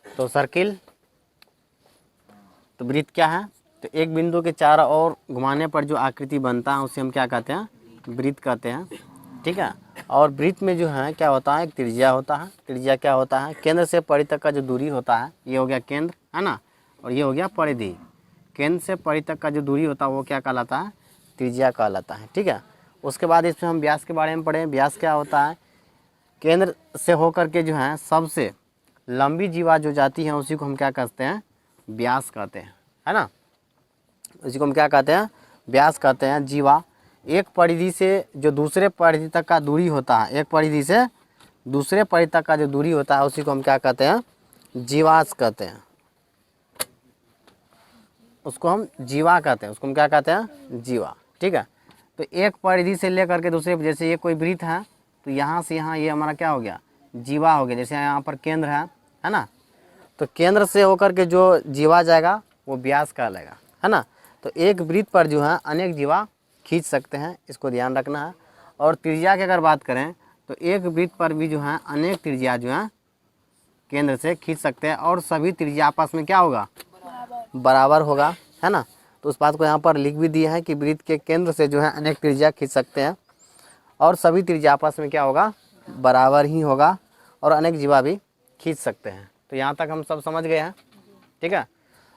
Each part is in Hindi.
तो सर्किल, तो वृत्त क्या है? तो एक बिंदु के चारों ओर घुमाने पर जो आकृति बनता है उसे हम क्या कहते हैं? वृत्त कहते हैं। ठीक है। और वृत्त में जो है क्या होता है? एक त्रिज्या होता है। त्रिज्या क्या होता है? केंद्र से परिधि तक का जो दूरी होता है, ये हो गया केंद्र, है ना, और ये हो गया परिधि। केंद्र से परिधि तक का जो दूरी होता है वो क्या कहलाता है? त्रिज्या कहलाता है। ठीक है। उसके बाद इसमें हम व्यास के बारे में पढ़ें। व्यास क्या होता है? केंद्र से होकर के जो है सबसे लंबी जीवा जो जाती है उसी को हम क्या कहते हैं? व्यास कहते हैं, है ना। उसी को हम क्या कहते हैं? व्यास कहते हैं। जीवा एक परिधि से जो दूसरे परिधि तक का दूरी होता है, एक परिधि से दूसरे परिधि तक का जो दूरी होता है उसी को हम क्या कहते हैं? जीवास कहते हैं। उसको हम जीवा कहते हैं। उसको हम क्या कहते हैं? जीवा। ठीक है। तो एक परिधि से लेकर के दूसरे, जैसे ये कोई वृत्त है तो यहाँ से यहाँ ये हमारा क्या हो गया? जीवा हो गया। जैसे यहाँ पर केंद्र है ना, तो केंद्र से होकर के जो जीवा जाएगा वो व्यास कहलाएगा, है ना। तो एक वृत्त पर जो है अनेक जीवा खींच सकते हैं, इसको ध्यान रखना है। और त्रिज्या की अगर बात करें तो एक वृत्त पर भी जो है अनेक त्रिज्या जो है केंद्र से खींच सकते हैं, और सभी त्रिज्या आपस में क्या होगा? बराबर होगा, है ना। तो उस बात को यहाँ पर लिख भी दिया है कि वृत्त के केंद्र से जो है अनेक त्रिज्या खींच सकते हैं, और सभी त्रिज्या आपस में क्या होगा? बराबर ही होगा, और अनेक जीवा भी खींच सकते हैं। तो यहाँ तक हम सब समझ गए हैं। ठीक है।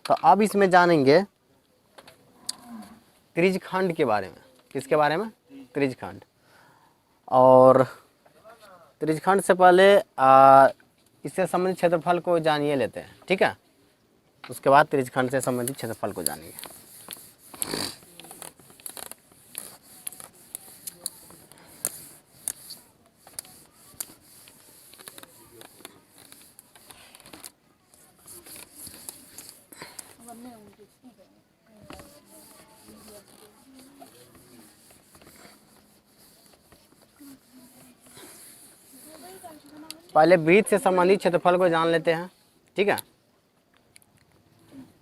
तो अब इसमें जानेंगे त्रिज्यखंड के बारे में। किसके बारे में? त्रिज्यखंड। और त्रिज्यखंड से पहले इससे संबंधित क्षेत्रफल को जानिए लेते हैं। ठीक है। उसके बाद त्रिज्यखंड से संबंधित क्षेत्रफल को जानेंगे। पहले वृत्त से संबंधित क्षेत्रफल को जान लेते हैं। ठीक है।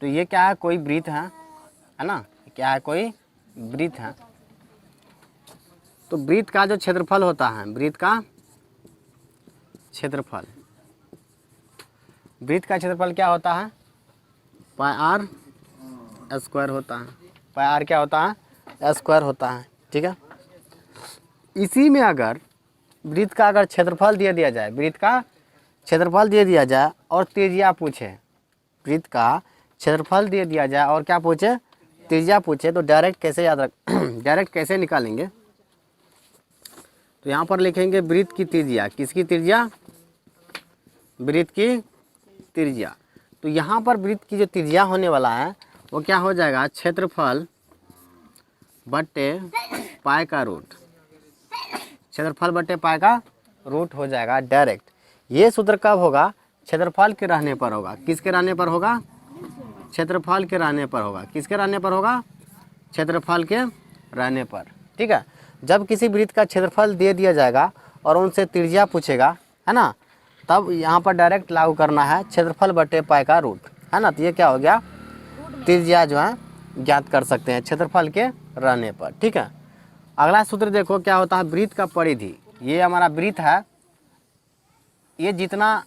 तो ये क्या है? कोई वृत्त है ना। क्या है? कोई वृत्त है। तो वृत्त का जो क्षेत्रफल होता है, वृत्त का क्षेत्रफल, वृत्त का क्षेत्रफल क्या होता है? पाई आर स्क्वायर होता है। पाई आर क्या होता है? स्क्वायर होता है। ठीक है। इसी में अगर वृत्त का अगर क्षेत्रफल दे दिया जाए, वृत्त का क्षेत्रफल दे दिया जाए और त्रिज्या पूछे, वृत्त का क्षेत्रफल दे दिया जाए और क्या पूछे? त्रिज्या पूछे, तो डायरेक्ट कैसे याद रख डायरेक्ट कैसे निकालेंगे? तो यहाँ पर लिखेंगे वृत्त की त्रिज्या। किसकी त्रिज्या? वृत्त की त्रिज्या। तो यहाँ पर वृत्त की जो त्रिज्या होने वाला है वो क्या हो जाएगा? क्षेत्रफल बट्टे पाई का रूट। क्षेत्रफल बट्टे पाई का रूट हो जाएगा डायरेक्ट। ये सूत्र कब होगा? क्षेत्रफल के रहने पर होगा। किसके रहने पर होगा? क्षेत्रफल के रहने पर होगा। किसके रहने पर होगा? क्षेत्रफल के रहने पर। ठीक है। जब किसी वृत्त का क्षेत्रफल दे दिया जाएगा और उनसे त्रिज्या पूछेगा, है ना, तब यहाँ पर डायरेक्ट लागू करना है क्षेत्रफल बटे पाई का रूट, है ना। तो ये क्या हो गया? त्रिज्या जो है ज्ञात कर सकते हैं क्षेत्रफल के रहने पर। ठीक है। अगला सूत्र देखो क्या होता है? वृत्त का परिधि। ये हमारा वृत्त है, ये जितना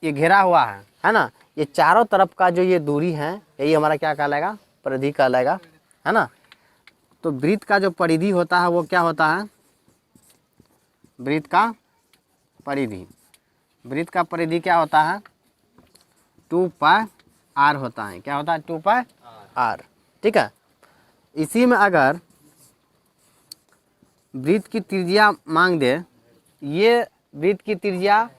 ये घेरा हुआ है ना, ये चारों तरफ का जो ये दूरी है यही हमारा क्या कहलाएगा? परिधि कहलाएगा, है ना। तो वृत्त का जो परिधि होता है वो क्या होता है? वृत्त का परिधि, वृत्त का परिधि क्या होता है? 2 पाई आर होता है। क्या होता है? 2 पाई आर। ठीक है। इसी में अगर वृत्त की त्रिज्या मांग दे, ये वृत्त की त्रिज्या,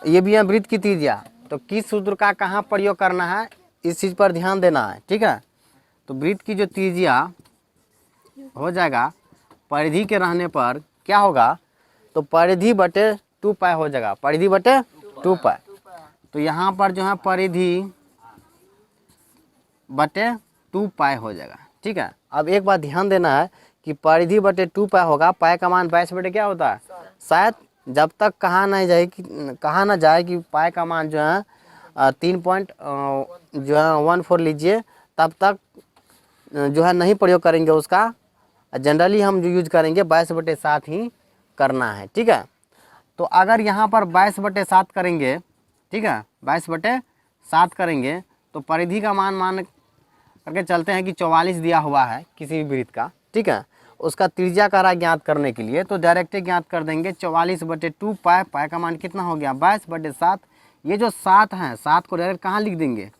ये भी है वृत्त की त्रिज्या, तो किस सूत्र का कहाँ प्रयोग करना है इस चीज़ पर ध्यान देना है। ठीक है। तो वृत्त की जो त्रिज्या हो जाएगा परिधि के रहने पर क्या होगा? तो परिधि बटे 2 पाई हो जाएगा। परिधि बटे 2 पाई। तो यहाँ पर जो है परिधि बटे 2 पाई हो जाएगा। ठीक है। अब एक बात ध्यान देना है कि परिधि बटे 2 पाई होगा, पाई का मान 22 बटे क्या होता है? शायद जब तक कहा ना जाए कि पाई का मान जो है 3.14 लीजिए, तब तक जो है नहीं प्रयोग करेंगे उसका जनरली हम जो यूज करेंगे 22/7 ही करना है, ठीक है। तो अगर यहाँ पर 22/7 करेंगे, ठीक है, 22/7 करेंगे तो परिधि का मान करके चलते हैं कि 44 दिया हुआ है किसी भी वृत्त का, ठीक है। उसका त्रिज्या का ज्ञात करने के लिए तो डायरेक्ट ज्ञात कर देंगे 44/2 पाई, पाई का मान कितना हो गया 22/7। ये जो 7 है, 7 को डायरेक्ट कहाँ लिख देंगे,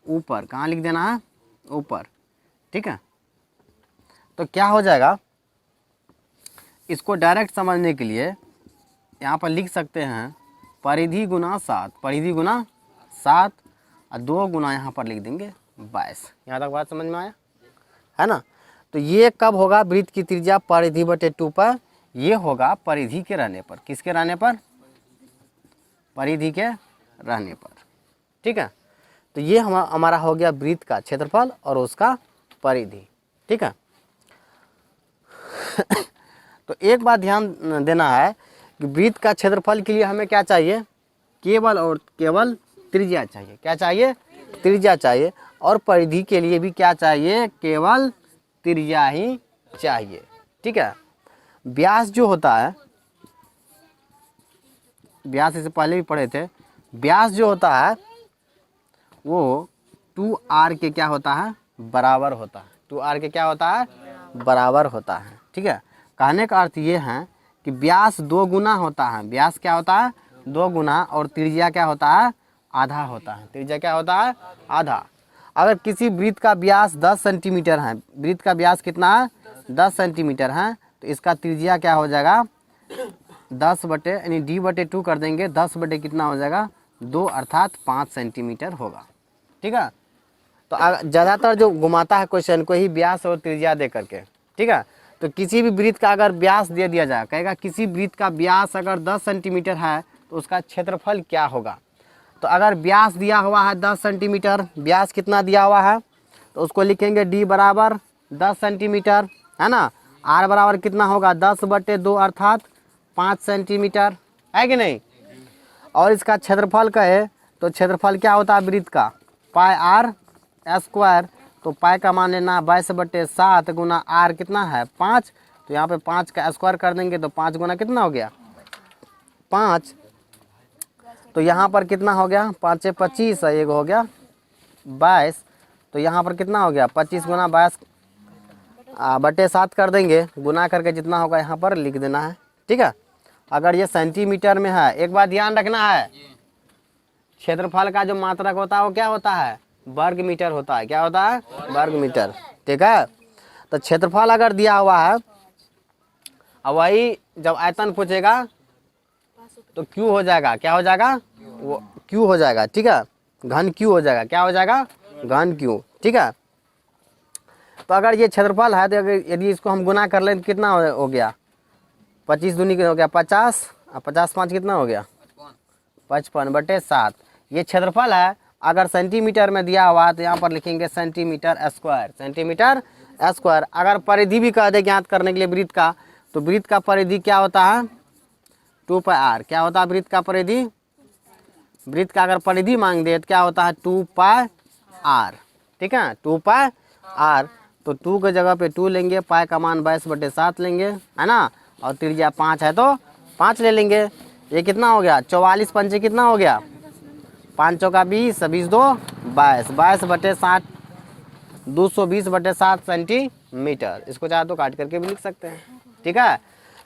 ऊपर। कहाँ लिख देना है, ऊपर, ठीक है। तो क्या हो जाएगा, इसको डायरेक्ट समझने के लिए यहाँ पर लिख सकते हैं परिधि गुना 7, परिधि गुना 7 और 2 गुना यहाँ पर लिख देंगे 22। यहाँ तक बात समझ में आया है ना। तो ये कब होगा, वृत्त की त्रिज्या परिधि/2 पर, ये होगा परिधि के रहने पर। किसके रहने पर, परिधि के रहने पर, ठीक है। तो ये हमारा हो गया वृत्त का क्षेत्रफल और उसका परिधि, ठीक है। तो एक बात ध्यान देना है कि वृत्त का क्षेत्रफल के लिए हमें क्या चाहिए, केवल और केवल त्रिज्या चाहिए। क्या चाहिए, त्रिज्या चाहिए। और परिधि के लिए भी क्या चाहिए, केवल त्रिज्या ही चाहिए, ठीक है। व्यास जो होता है, व्यास इससे पहले भी पढ़े थे, व्यास जो होता है वो 2r के क्या होता है, बराबर होता है। 2r के क्या होता है, बराबर होता है, ठीक है। कहने का अर्थ ये है कि व्यास 2 गुना होता है। व्यास क्या होता है, 2 गुना, और त्रिज्या क्या होता है, आधा होता है। त्रिज्या क्या होता है, आधा। अगर किसी वृत्त का व्यास 10 सेंटीमीटर है, वृत्त का व्यास कितना है, 10 सेंटीमीटर है, तो इसका त्रिज्या क्या हो जाएगा, 10 बटे यानी d/2 कर देंगे, 10 बटे कितना हो जाएगा 2, अर्थात 5 सेंटीमीटर होगा, ठीक है। तो ज़्यादातर जो घुमाता है क्वेश्चन को ही व्यास और त्रिज्या दे करके, ठीक है। तो किसी भी वृत्त का अगर व्यास दे दिया जाए, कहेगा किसी वृत्त का व्यास अगर 10 सेंटीमीटर है तो उसका क्षेत्रफल क्या होगा। तो अगर व्यास दिया हुआ है 10 सेंटीमीटर, व्यास कितना दिया हुआ है, तो उसको लिखेंगे d बराबर 10 सेंटीमीटर, है ना। r बराबर कितना होगा 10/2 अर्थात 5 सेंटीमीटर, है कि नहीं। और इसका क्षेत्रफल कहे तो क्षेत्रफल क्या होता है वृत्त का, πr²। तो पाई का मान लेना 22/7 गुना r कितना है 5, तो यहाँ पे 5 का स्क्वायर कर देंगे तो 5 गुना कितना हो गया 5, तो यहाँ पर कितना हो गया 5 25 है, एक हो गया 22, तो यहाँ पर कितना हो गया 25 गुना 22/7 कर देंगे, गुना करके जितना होगा यहाँ पर लिख देना है, ठीक है। अगर ये सेंटीमीटर में है, एक बात ध्यान रखना है, क्षेत्रफल का जो मात्रक होता है वो क्या होता है, वर्ग मीटर होता है। क्या होता है, वर्ग मीटर, ठीक है। तो क्षेत्रफल अगर दिया हुआ है, अब वही जब आयतन पूछेगा तो क्यू हो जाएगा, क्या हो जाएगा, वो क्यू हो जाएगा, ठीक है, घन क्यू हो जाएगा। क्या हो जाएगा, घन क्यू, ठीक है। तो अगर ये क्षेत्रफल है तो यदि इसको हम गुना कर लें तो कितना हो गया 25 दूनी हो गया 50, और 50 5 कितना हो गया 55/7। ये क्षेत्रफल है। अगर सेंटीमीटर में दिया हुआ तो यहाँ पर लिखेंगे सेंटीमीटर स्क्वायर, सेंटीमीटर स्क्वायर। अगर परिधि भी कह दे ज्ञात करने के लिए वृत्त का, तो वृत्त का परिधि क्या होता है 2πr। क्या होता है वृत्त का परिधि, वृत्त का अगर परिधि मांग दे तो क्या होता है 2πr, ठीक है, 2πr। तो 2 के जगह पे 2 लेंगे, पाई का मान 22/7 लेंगे, है ना, और त्रिज्या 5 है तो 5 ले लेंगे। ये कितना हो गया 44 पंचे कितना हो गया 5 चौका 20, 20 2 22, 22/7, 220/7 सेंटीमीटर। इसको चाहे तो काट करके भी लिख सकते हैं, ठीक है।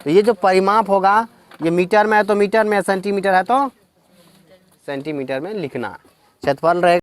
तो ये जो परिमाप होगा ये मीटर में है तो मीटर में, सेंटीमीटर है तो सेंटीमीटर में लिखना। क्षेत्रफल रहेगा